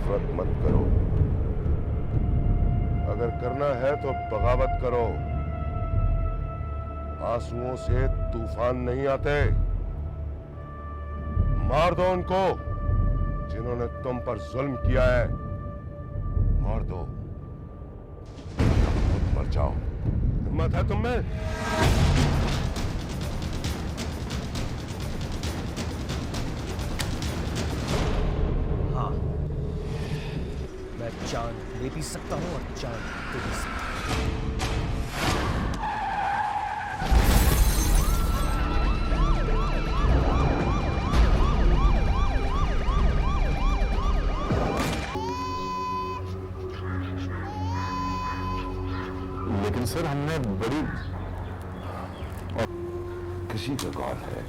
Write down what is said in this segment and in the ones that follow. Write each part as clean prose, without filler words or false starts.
नफरत मत करो। अगर करना है तो बगावत करो। आंसुओं से तूफान नहीं आते। मार दो उनको जिन्होंने तुम पर जुल्म किया है। मार दो, खुद मर जाओ। हिम्मत है तुम में? हाँ, मैं चांद ले भी सकता हूँ और चांद दे भी सकता हूँ। लेकिन सर हमने बड़ी और किसी का कॉल है,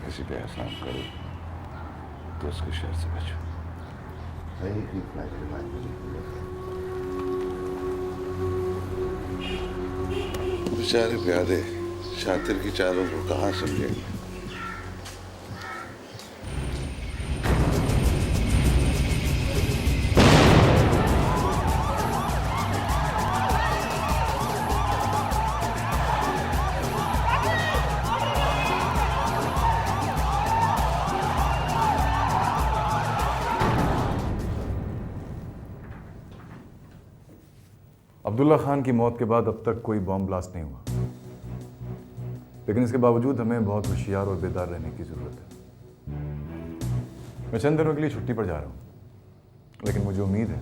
किसी पे एहसान करो तो उसके शर से बचो। बेचारे प्यादे शातिर की चालों को कहाँ समझेंगे। अब्दुल्ला खान की मौत के बाद अब तक कोई बॉम्ब ब्लास्ट नहीं हुआ, लेकिन इसके बावजूद हमें बहुत होशियार और बेदार रहने की जरूरत है। मैं चंद दिनों के लिए छुट्टी पर जा रहा हूँ, लेकिन मुझे उम्मीद है,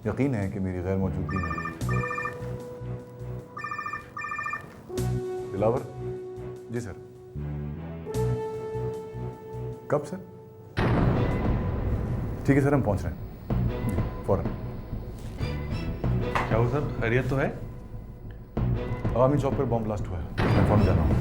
यकीन है कि मेरी गैर मौजूदगी में दिलावर जी सर। कब सर? ठीक है सर, हम पहुंच रहे हैं जी, फौरन। क्या हो सर, खैरियत तो है? आवामी चौक पर बॉम्ब ब्लास्ट हुआ है, मैं फौरन जा रहा हूँ।